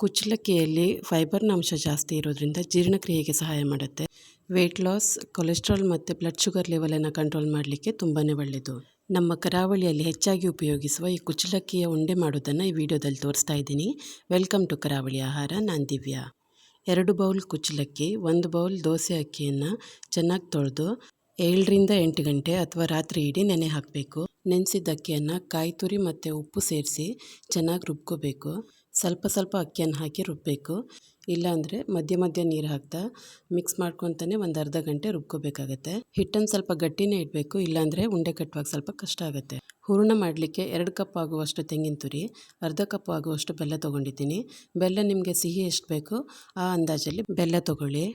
ಕುಚ್ಚಲಕ್ಕಿಯಲ್ಲಿ ಫೈಬರ್ನ ಅಂಶ ಜಾಸ್ತಿ ಇರೋದ್ರಿಂದ ಜೀರ್ಣಕ್ರಿಯೆಗೆ ಸಹಾಯ ಮಾಡುತ್ತೆ. ವೆಯ್ಟ್ ಲಾಸ್, ಕೊಲೆಸ್ಟ್ರಾಲ್ ಮತ್ತು ಬ್ಲಡ್ ಶುಗರ್ ಲೆವೆಲನ್ನು ಕಂಟ್ರೋಲ್ ಮಾಡಲಿಕ್ಕೆ ತುಂಬಾ ಒಳ್ಳೆಯದು. ನಮ್ಮ ಕರಾವಳಿಯಲ್ಲಿ ಹೆಚ್ಚಾಗಿ ಉಪಯೋಗಿಸುವ ಈ ಕುಚ್ಚಲಕ್ಕಿಯ ಉಂಡೆ ಮಾಡೋದನ್ನು ಈ ವಿಡಿಯೋದಲ್ಲಿ ತೋರಿಸ್ತಾ ಇದ್ದೀನಿ. ವೆಲ್ಕಮ್ ಟು ಕರಾವಳಿ ಆಹಾರ. ನಾನು ದಿವ್ಯಾ. 2 ಬೌಲ್ ಕುಚ್ಚಲಕ್ಕಿ, 1 ಬೌಲ್ ದೋಸೆ ಅಕ್ಕಿಯನ್ನು ಚೆನ್ನಾಗಿ ತೊಳೆದು 7ರಿಂದ 8 ಗಂಟೆ ಅಥವಾ ರಾತ್ರಿ ಇಡೀ ನೆನೆ ಹಾಕಬೇಕು. ನೆನೆಸಿದ ಅಕ್ಕಿಯನ್ನು ಕಾಯಿ ತುರಿ ಮತ್ತು ಉಪ್ಪು ಸೇರಿಸಿ ಚೆನ್ನಾಗಿ ರುಬ್ಕೋಬೇಕು. ಸ್ವಲ್ಪ ಅಕ್ಕಿಯನ್ನು ಹಾಕಿ ರುಬ್ಬಬೇಕು. ಇಲ್ಲಾಂದರೆ ಮಧ್ಯ ಮಧ್ಯ ನೀರು ಹಾಕ್ತಾ ಮಿಕ್ಸ್ ಮಾಡ್ಕೊತಾನೆ ಒಂದು ಅರ್ಧ ಗಂಟೆ ರುಬ್ಕೋಬೇಕಾಗತ್ತೆ. ಹಿಟ್ಟನ್ನು ಸ್ವಲ್ಪ ಗಟ್ಟಿನೇ ಇಡಬೇಕು, ಇಲ್ಲಾಂದರೆ ಉಂಡೆ ಕಟ್ಟುವಾಗ ಸ್ವಲ್ಪ ಕಷ್ಟ ಆಗುತ್ತೆ. ಹೂರಣ ಮಾಡಲಿಕ್ಕೆ 2 ಕಪ್ ಆಗುವಷ್ಟು ತೆಂಗಿನ ತುರಿ, ಅರ್ಧ ಕಪ್ ಆಗುವಷ್ಟು ಬೆಲ್ಲ ತೊಗೊಂಡಿದ್ದೀನಿ. ಬೆಲ್ಲ ನಿಮಗೆ ಸಿಹಿ ಎಷ್ಟು ಬೇಕೋ ಆ ಅಂದಾಜಲ್ಲಿ ಬೆಲ್ಲ ತೊಗೊಳ್ಳಿ.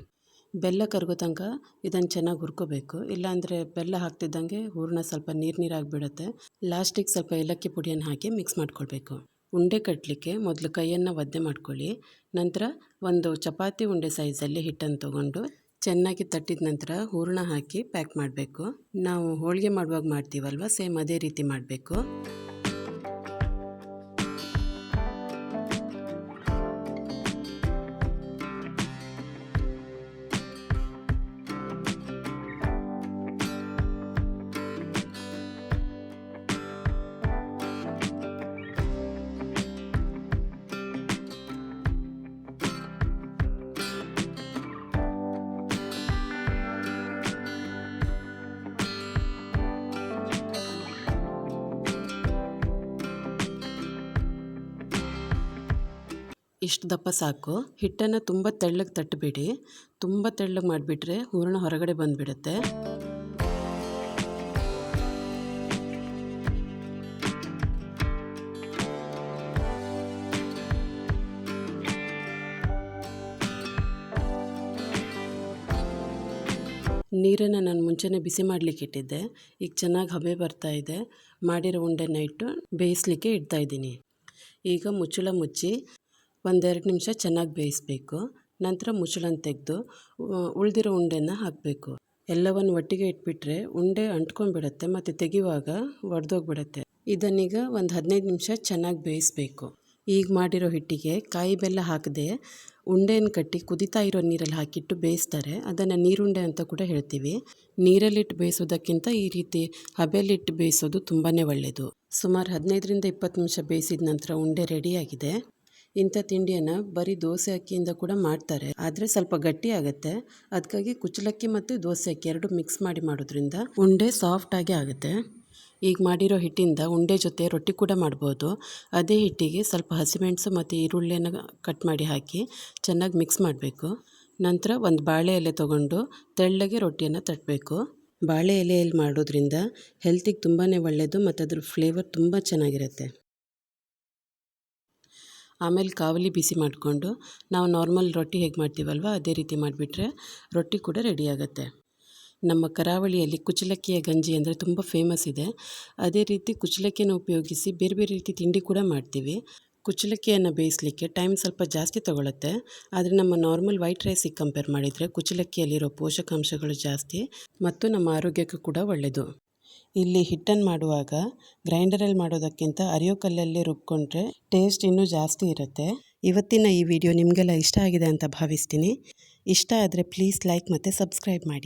ಬೆಲ್ಲ ಕರಗೋ ತನಕ ಇದನ್ನು ಚೆನ್ನಾಗಿ ಹುರ್ಕೋಬೇಕು. ಇಲ್ಲಾಂದರೆ ಬೆಲ್ಲ ಹಾಕ್ತಿದ್ದಂಗೆ ಹೂರಣ ಸ್ವಲ್ಪ ನೀರಾಗಿಬಿಡುತ್ತೆ. ಲಾಸ್ಟಿಗೆ ಸ್ವಲ್ಪ ಏಲಕ್ಕಿ ಪುಡಿಯನ್ನು ಹಾಕಿ ಮಿಕ್ಸ್ ಮಾಡ್ಕೊಳ್ಬೇಕು. ಉಂಡೆ ಕಟ್ಟಲಿಕ್ಕೆ ಮೊದಲು ಕೈಯನ್ನು ಒದ್ದೆ ಮಾಡ್ಕೊಳ್ಳಿ. ನಂತರ ಒಂದು ಚಪಾತಿ ಉಂಡೆ ಸೈಜಲ್ಲಿ ಹಿಟ್ಟನ್ನು ತೊಗೊಂಡು ಚೆನ್ನಾಗಿ ತಟ್ಟಿದ ನಂತರ ಹೂರಣ ಹಾಕಿ ಪ್ಯಾಕ್ ಮಾಡಬೇಕು. ನಾವು ಹೋಳಿಗೆ ಮಾಡುವಾಗ ಮಾಡ್ತೀವಲ್ವ, ಸೇಮ್ ಅದೇ ರೀತಿ ಮಾಡಬೇಕು. ಇಷ್ಟು ದಪ್ಪ ಸಾಕು. ಹಿಟ್ಟನ್ನು ತುಂಬ ತೆಳ್ಳಗೆ ತಟ್ಟಬೇಡಿ. ತುಂಬ ತೆಳ್ಳಗೆ ಮಾಡಿಬಿಟ್ರೆ ಹೂರಣ ಹೊರಗಡೆ ಬಂದುಬಿಡುತ್ತೆ. ನೀರನ್ನು ನಾನು ಮುಂಚೆನೇ ಬಿಸಿ ಮಾಡಲಿಕ್ಕೆ ಇಟ್ಟಿದ್ದೆ. ಈಗ ಚೆನ್ನಾಗಿ ಹಬೆ ಬರ್ತಾ ಇದೆ. ಮಾಡಿರೋ ಉಂಡೆನ ಇಟ್ಟು ಬೇಯಿಸಲಿಕ್ಕೆ ಇಡ್ತಾಯಿದ್ದೀನಿ. ಈಗ ಮುಚ್ಚಳ ಮುಚ್ಚಿ 1-2 ನಿಮಿಷ ಚೆನ್ನಾಗಿ ಬೇಯಿಸಬೇಕು. ನಂತರ ಮುಚ್ಚಳನ ತೆಗೆದು ಉಳಿದಿರೋ ಉಂಡೆನ ಹಾಕಬೇಕು. ಎಲ್ಲವನ್ನು ಒಟ್ಟಿಗೆ ಇಟ್ಬಿಟ್ರೆ ಉಂಡೆ ಅಂಟ್ಕೊಂಡ್ಬಿಡುತ್ತೆ ಮತ್ತು ತೆಗೆಯುವಾಗ ಒಡೆದೋಗ್ಬಿಡುತ್ತೆ. ಇದನ್ನೀಗ ಒಂದು 15 ನಿಮಿಷ ಚೆನ್ನಾಗಿ ಬೇಯಿಸಬೇಕು. ಈಗ ಮಾಡಿರೋ ಹಿಟ್ಟಿಗೆ ಕಾಯಿ ಬೆಲ್ಲ ಹಾಕದೆ ಉಂಡೆಯನ್ನು ಕಟ್ಟಿ ಕುದಿತಾ ಇರೋ ನೀರಲ್ಲಿ ಹಾಕಿಟ್ಟು ಬೇಯಿಸ್ತಾರೆ. ಅದನ್ನು ನೀರುಂಡೆ ಅಂತ ಕೂಡ ಹೇಳ್ತೀವಿ. ನೀರಲ್ಲಿಟ್ಟು ಬೇಯಿಸೋದಕ್ಕಿಂತ ಈ ರೀತಿ ಹಬೆಯಲ್ಲಿಟ್ಟು ಬೇಯಿಸೋದು ತುಂಬಾ ಒಳ್ಳೆಯದು. ಸುಮಾರು 15ರಿಂದ 20 ನಿಮಿಷ ಬೇಯಿಸಿದ ನಂತರ ಉಂಡೆ ರೆಡಿಯಾಗಿದೆ. ಇಂಥ ತಿಂಡಿಯನ್ನು ಬರೀ ದೋಸೆ ಅಕ್ಕಿಯಿಂದ ಕೂಡ ಮಾಡ್ತಾರೆ, ಆದರೆ ಸ್ವಲ್ಪ ಗಟ್ಟಿ ಆಗುತ್ತೆ. ಅದಕ್ಕಾಗಿ ಕುಚ್ಚಲಕ್ಕಿ ಮತ್ತು ದೋಸೆ ಅಕ್ಕಿ 2 ಮಿಕ್ಸ್ ಮಾಡಿ ಮಾಡೋದ್ರಿಂದ ಉಂಡೆ ಸಾಫ್ಟಾಗಿ ಆಗುತ್ತೆ. ಈಗ ಮಾಡಿರೋ ಹಿಟ್ಟಿಂದ ಉಂಡೆ ಜೊತೆ ರೊಟ್ಟಿ ಕೂಡ ಮಾಡ್ಬೋದು. ಅದೇ ಹಿಟ್ಟಿಗೆ ಸ್ವಲ್ಪ ಹಸಿಮೆಣಸು ಮತ್ತು ಈರುಳ್ಳಿಯನ್ನು ಕಟ್ ಮಾಡಿ ಹಾಕಿ ಚೆನ್ನಾಗಿ ಮಿಕ್ಸ್ ಮಾಡಬೇಕು. ನಂತರ ಒಂದು ಬಾಳೆ ಎಲೆ ತೊಗೊಂಡು ತೆಳ್ಳಗೆ ರೊಟ್ಟಿಯನ್ನು ತಟ್ಟಬೇಕು. ಬಾಳೆ ಎಲೆಯಲ್ಲಿ ಮಾಡೋದ್ರಿಂದ ಹೆಲ್ತಿಗೆ ತುಂಬಾ ಒಳ್ಳೆಯದು ಮತ್ತು ಅದ್ರ ಫ್ಲೇವರ್ ತುಂಬ ಚೆನ್ನಾಗಿರುತ್ತೆ. ಆಮೇಲೆ ಕಾವಲಿ ಬಿಸಿ ಮಾಡಿಕೊಂಡು ನಾವು ನಾರ್ಮಲ್ ರೊಟ್ಟಿ ಹೇಗೆ ಮಾಡ್ತೀವಲ್ವ ಅದೇ ರೀತಿ ಮಾಡಿಬಿಟ್ರೆ ರೊಟ್ಟಿ ಕೂಡ ರೆಡಿಯಾಗುತ್ತೆ. ನಮ್ಮ ಕರಾವಳಿಯಲ್ಲಿ ಕುಚ್ಚಲಕ್ಕಿಯ ಗಂಜಿ ಅಂದರೆ ತುಂಬ ಫೇಮಸ್ ಇದೆ. ಅದೇ ರೀತಿ ಕುಚ್ಚಲಕ್ಕಿಯನ್ನು ಉಪಯೋಗಿಸಿ ಬೇರೆ ಬೇರೆ ರೀತಿ ತಿಂಡಿ ಕೂಡ ಮಾಡ್ತೀವಿ. ಕುಚ್ಚಲಕ್ಕಿಯನ್ನು ಬೇಯಿಸಲಿಕ್ಕೆ ಟೈಮ್ ಸ್ವಲ್ಪ ಜಾಸ್ತಿ ತೊಗೊಳುತ್ತೆ, ಆದರೆ ನಮ್ಮ ನಾರ್ಮಲ್ ವೈಟ್ ರೈಸಿಗೆ ಕಂಪೇರ್ ಮಾಡಿದರೆ ಕುಚ್ಚಲಕ್ಕಿಯಲ್ಲಿರೋ ಪೋಷಕಾಂಶಗಳು ಜಾಸ್ತಿ ಮತ್ತು ನಮ್ಮ ಆರೋಗ್ಯಕ್ಕೂ ಕೂಡ ಒಳ್ಳೆಯದು. ಇಲ್ಲಿ ಹಿಟ್ಟನ್ನು ಮಾಡುವಾಗ ಗ್ರೈಂಡರಲ್ಲಿ ಮಾಡೋದಕ್ಕಿಂತ ಅರಿಯೋ ಕಲ್ಲಲ್ಲೇ ರುಬ್ಕೊಂಡ್ರೆ ಟೇಸ್ಟ್ ಇನ್ನೂ ಜಾಸ್ತಿ ಇರುತ್ತೆ. ಇವತ್ತಿನ ಈ ವಿಡಿಯೋ ನಿಮಗೆಲ್ಲ ಇಷ್ಟ ಆಗಿದೆ ಅಂತ ಭಾವಿಸ್ತೀನಿ. ಇಷ್ಟ ಆದರೆ ಪ್ಲೀಸ್ ಲೈಕ್ ಮತ್ತು ಸಬ್ಸ್ಕ್ರೈಬ್ ಮಾಡಿ.